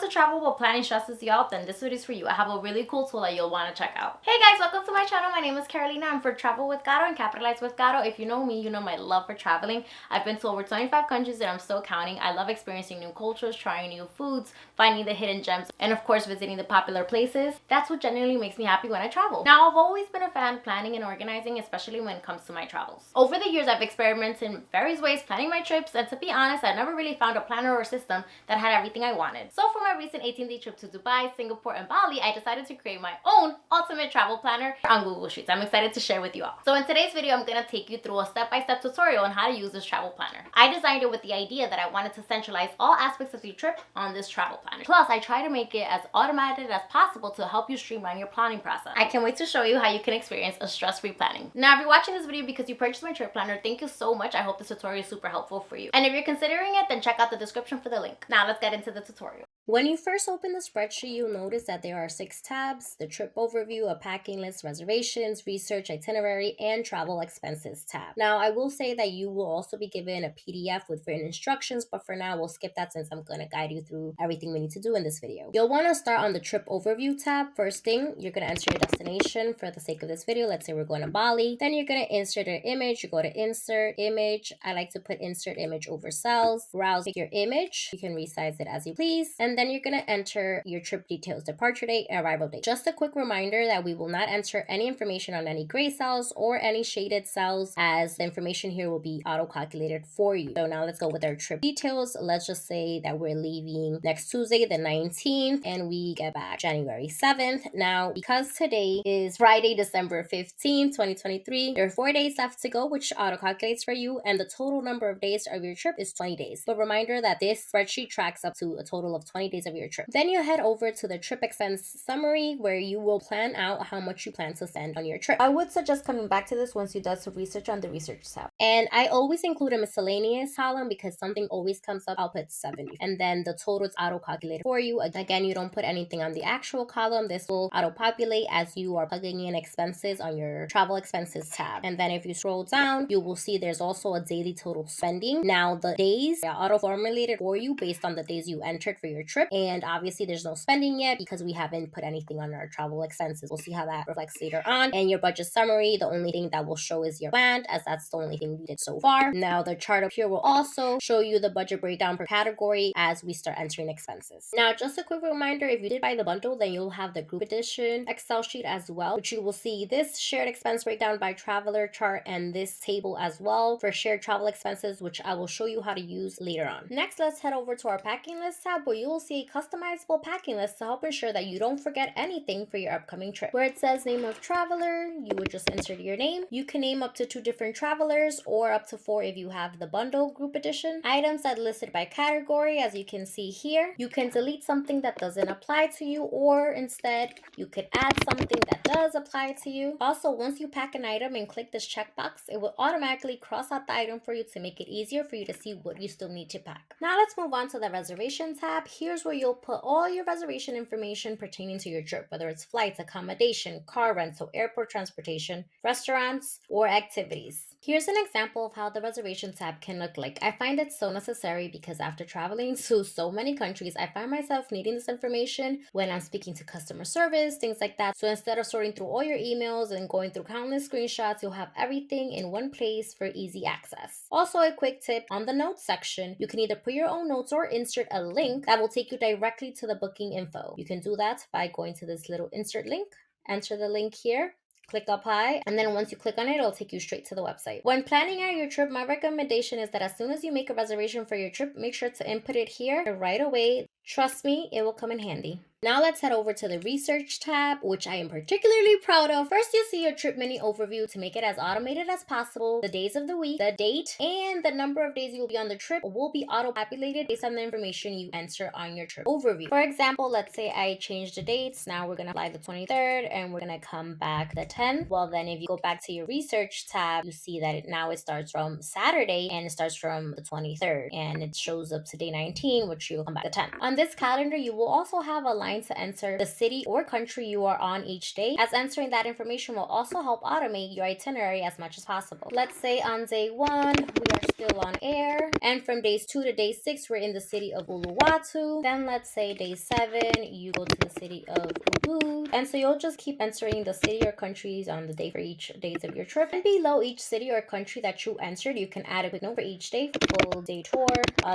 to travel but planning stresses you out, then this video is for you. I have a really cool tool that you'll want to check out. Hey guys, welcome to my channel. My name is Carolina. I'm for Travel with Karo and Capitalize with Karo. If you know me, you know my love for traveling. I've been to over 25 countries and I'm still counting. I love experiencing new cultures, trying new foods, finding the hidden gems, and of course visiting the popular places. That's what genuinely makes me happy when I travel. Now, I've always been a fan of planning and organizing, especially when it comes to my travels. Over the years, I've experimented in various ways planning my trips, and to be honest, I never really found a planner or system that had everything I wanted. So for my recent 18-day trip to Dubai, Singapore, and Bali, I decided to create my own ultimate travel planner on Google Sheets. I'm excited to share with you all. So in today's video, I'm going to take you through a step-by-step tutorial on how to use this travel planner. I designed it with the idea that I wanted to centralize all aspects of your trip on this travel planner. Plus, I try to make it as automated as possible to help you streamline your planning process. I can't wait to show you how you can experience a stress-free planning. Now, if you're watching this video because you purchased my trip planner, thank you so much. I hope this tutorial is super helpful for you. And if you're considering it, then check out the description for the link. Now, let's get into the tutorial. When you first open the spreadsheet, you'll notice that there are 6 tabs: the trip overview, a packing list, reservations, research, itinerary, and travel expenses tab. Now, I will say that you will also be given a PDF with written instructions, but for now, we'll skip that since I'm going to guide you through everything we need to do in this video. You'll want to start on the trip overview tab. First thing, you're going to enter your destination. For the sake of this video, let's say we're going to Bali. Then you're going to insert an image. You go to insert image. I like to put insert image over cells. Browse, pick your image. You can resize it as you please. And then you're going to enter your trip details: departure date and arrival date. Just a quick reminder that we will not enter any information on any gray cells or any shaded cells, as the information here will be auto-calculated for you. So now let's go with our trip details. Let's just say that we're leaving next Tuesday, the 19th, and we get back January 7th. Now, because today is Friday, December 15th, 2023, there are 4 days left to go, which auto-calculates for you, and the total number of days of your trip is 20 days. But reminder that this spreadsheet tracks up to a total of 20 days of your trip. Then you head over to the trip expense summary, where you will plan out how much you plan to spend on your trip. I would suggest coming back to this once you do some research on the research tab. And I always include a miscellaneous column because something always comes up. I'll put 70. And then the total is auto-calculated for you. Again, you don't put anything on the actual column. This will auto-populate as you are plugging in expenses on your travel expenses tab. And then if you scroll down, you will see there's also a daily total spending. Now, the days are auto-formulated for you based on the days you entered for your trip. And obviously there's no spending yet because we haven't put anything on our travel expenses. We'll see how that reflects later on. And your budget summary, the only thing that will show is your plan, as that's the only thing we did so far. Now, the chart up here will also show you the budget breakdown per category as we start entering expenses. Now, just a quick reminder, if you did buy the bundle, then you'll have the group edition Excel sheet as well, which you will see this shared expense breakdown by traveler chart and this table as well for shared travel expenses, which I will show you how to use later on. Next, let's head over to our packing list tab, where you will see a customizable packing list to help ensure that you don't forget anything for your upcoming trip. Where it says name of traveler, you would just insert your name. You can name up to 2 different travelers or up to 4 if you have the bundle group edition. Items that listed by category, as you can see here. You can delete something that doesn't apply to you, or instead you could add something that does apply to you. Also, once you pack an item and click this checkbox, it will automatically cross out the item for you to make it easier for you to see what you still need to pack. Now let's move on to the reservation tab. Here's where you'll put all your reservation information pertaining to your trip, whether it's flights, accommodation, car rental, airport transportation, restaurants, or activities. Here's an example of how the reservation tab can look like. I find it so necessary because after traveling to so many countries, I find myself needing this information when I'm speaking to customer service, things like that. So instead of sorting through all your emails and going through countless screenshots, you'll have everything in one place for easy access. Also, a quick tip on the notes section, you can either put your own notes or insert a link that will take you directly to the booking info. You can do that by going to this little insert link, enter the link here, click up high, and then once you click on it, it'll take you straight to the website. When planning out your trip, my recommendation is that as soon as you make a reservation for your trip, make sure to input it here right away. Trust me, it will come in handy. Now let's head over to the research tab, which I am particularly proud of. First, you'll see your trip mini overview. To make it as automated as possible, the days of the week, the date, and the number of days you'll be on the trip will be auto-populated based on the information you enter on your trip overview. For example, let's say I changed the dates. Now we're going to fly the 23rd and we're going to come back the 10th. Well, then if you go back to your research tab, you see that now it starts from Saturday and it starts from the 23rd and it shows up to day 19, which you'll come back the 10th. On this calendar, you will also have a line line to enter the city or country you are on each day, as answering that information will also help automate your itinerary as much as possible. Let's say on day 1, we are still on air, and from days 2 to day 6, we're in the city of Uluwatu. Then let's say day 7, you go to the city of Ubud. And so you'll just keep entering the city or countries on the day for each days of your trip. And below each city or country that you entered, you can add a quick note for each day. Full day tour,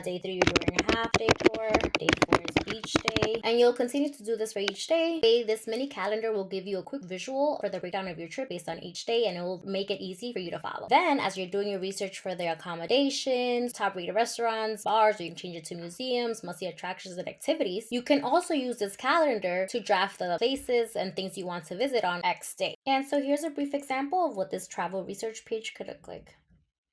day 3 you're doing a half day tour, day 4 is beach day. And you'll continue to do this for each day. This mini calendar will give you a quick visual for the breakdown of your trip based on each day, and it will make it easy for you to follow. Then as you're doing your research for the accommodations, top rated restaurants, bars, or you can change it to museums, must-see attractions, and activities, you can also use this calendar to draft the places and things you want to visit on X day. And so here's a brief example of what this travel research page could look like.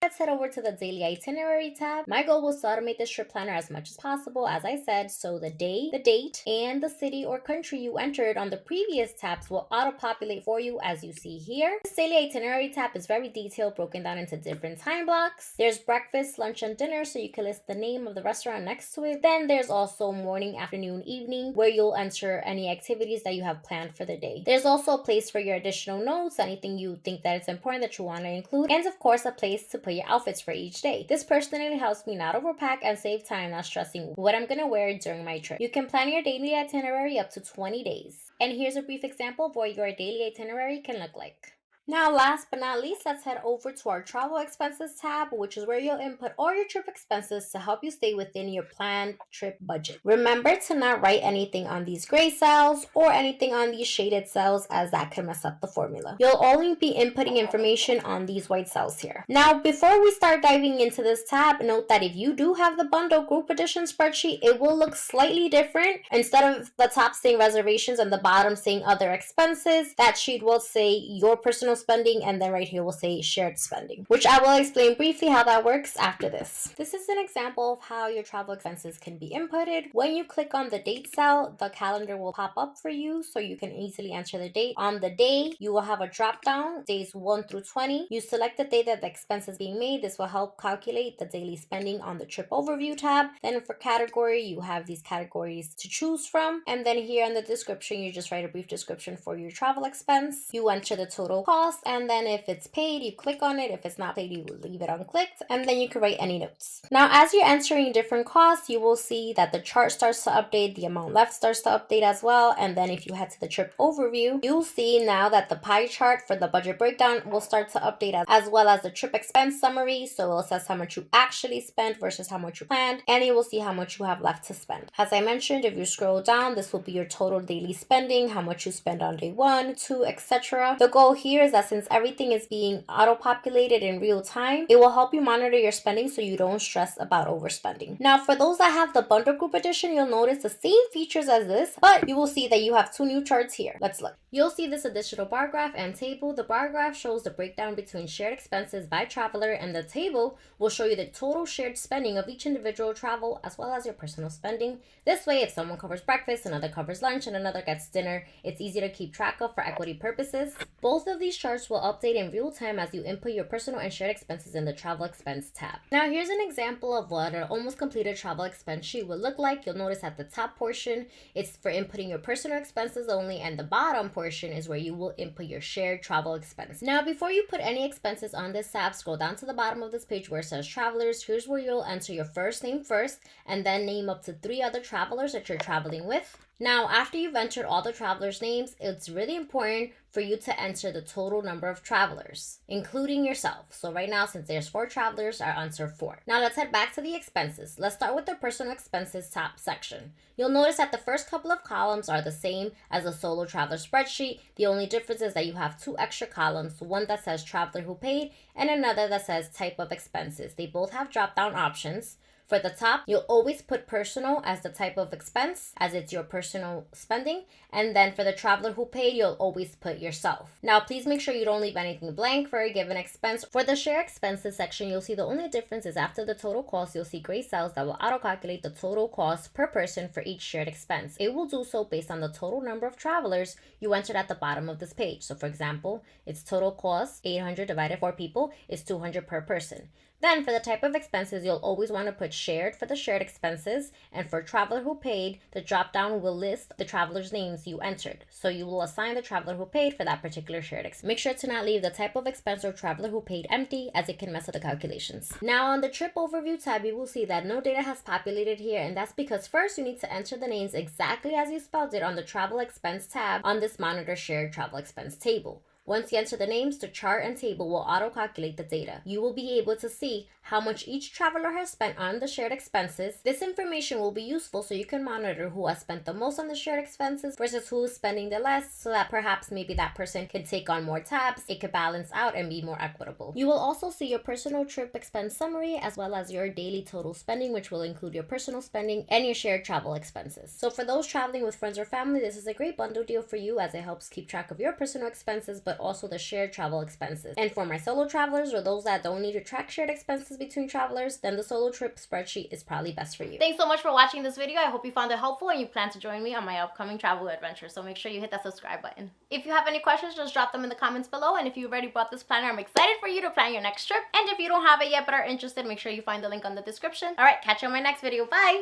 Let's head over to the daily itinerary tab. My goal was to automate this trip planner as much as possible, as I said, so the day, the date, and the city or country you entered on the previous tabs will auto-populate for you as you see here. This daily itinerary tab is very detailed, broken down into different time blocks. There's breakfast, lunch, and dinner, so you can list the name of the restaurant next to it. Then there's also morning, afternoon, evening, where you'll enter any activities that you have planned for the day. There's also a place for your additional notes, anything you think that it's important that you want to include, and of course a place to put your outfits for each day. This personally helps me not overpack and save time not stressing what I'm gonna wear during my trip. You can plan your daily itinerary up to 20 days. And here's a brief example of what your daily itinerary can look like. Now, last but not least, let's head over to our travel expenses tab, which is where you'll input all your trip expenses to help you stay within your planned trip budget. Remember to not write anything on these gray cells or anything on these shaded cells, as that can mess up the formula. You'll only be inputting information on these white cells here. Now, before we start diving into this tab, note that if you do have the bundle group edition spreadsheet, it will look slightly different. Instead of the top saying reservations and the bottom saying other expenses, that sheet will say your personal spending, and then right here will say shared spending, which I will explain briefly how that works after this. This is an example of how your travel expenses can be inputted. When you click on the date cell, the calendar will pop up for you so you can easily enter the date. On the day, you will have a drop down, days 1 through 20. You select the day that the expense is being made. This will help calculate the daily spending on the trip overview tab. Then for category, you have these categories to choose from. And then here in the description, you just write a brief description for your travel expense. You enter the total cost, and then if it's paid, you click on it. If it's not paid, you will leave it unclicked, and then you can write any notes. Now, as you're entering different costs, you will see that the chart starts to update, the amount left starts to update as well, and then if you head to the trip overview, you'll see now that the pie chart for the budget breakdown will start to update as well as the trip expense summary, so it says how much you actually spent versus how much you planned, and you will see how much you have left to spend. As I mentioned, if you scroll down, this will be your total daily spending, how much you spend on day 1, 2, etc. The goal here is that since everything is being auto-populated in real time, it will help you monitor your spending so you don't stress about overspending. Now, for those that have the bundle group edition, you'll notice the same features as this, but you will see that you have 2 new charts here. Let's look. You'll see this additional bar graph and table. The bar graph shows the breakdown between shared expenses by traveler, and the table will show you the total shared spending of each individual travel as well as your personal spending. This way, if someone covers breakfast, another covers lunch, and another gets dinner, it's easy to keep track of for equity purposes. Both of these charts will update in real time as you input your personal and shared expenses in the travel expense tab. Now, here's an example of what an almost completed travel expense sheet would look like. You'll notice at the top portion, it's for inputting your personal expenses only, and the bottom portion is where you will input your shared travel expense. Now, before you put any expenses on this tab, scroll down to the bottom of this page where it says travelers. Here's where you'll enter your first name first, and then name up to 3 other travelers that you're traveling with. Now, after you've entered all the travelers' names, it's really important for you to enter the total number of travelers, including yourself. So right now, since there's 4 travelers, I answer 4. Now let's head back to the expenses. Let's start with the personal expenses top section. You'll notice that the first couple of columns are the same as a solo traveler spreadsheet. The only difference is that you have 2 extra columns, one that says traveler who paid and another that says type of expenses. They both have drop-down options. For the top, you'll always put personal as the type of expense, as it's your personal spending. And then for the traveler who paid, you'll always put yourself. Now, please make sure you don't leave anything blank for a given expense. For the share expenses section, you'll see the only difference is after the total cost, you'll see gray cells that will auto-calculate the total cost per person for each shared expense. It will do so based on the total number of travelers you entered at the bottom of this page. So for example, its total cost, 800 divided 4 people, is 200 per person. Then for the type of expenses, you'll always want to put shared for the shared expenses, and for traveler who paid, the drop down will list the traveler's names you entered. So you will assign the traveler who paid for that particular shared expense. Make sure to not leave the type of expense or traveler who paid empty, as it can mess with the calculations. Now on the trip overview tab, you will see that no data has populated here, and that's because first you need to enter the names exactly as you spelled it on the travel expense tab on this monitor shared travel expense table. Once you enter the names, the chart and table will auto-calculate the data. You will be able to see how much each traveler has spent on the shared expenses. This information will be useful so you can monitor who has spent the most on the shared expenses versus who is spending the less, so that perhaps maybe that person can take on more tabs, it could balance out and be more equitable. You will also see your personal trip expense summary as well as your daily total spending, which will include your personal spending and your shared travel expenses. So for those traveling with friends or family, this is a great bundle deal for you, as it helps keep track of your personal expenses but also the shared travel expenses. And for my solo travelers or those that don't need to track shared expenses between travelers, then the solo trip spreadsheet is probably best for you. Thanks so much for watching this video. I hope you found it helpful and you plan to join me on my upcoming travel adventure. So make sure you hit that subscribe button. If you have any questions, just drop them in the comments below. And if you already bought this planner, I'm excited for you to plan your next trip. And if you don't have it yet but are interested, make sure you find the link on the description. All right, catch you on my next video. Bye!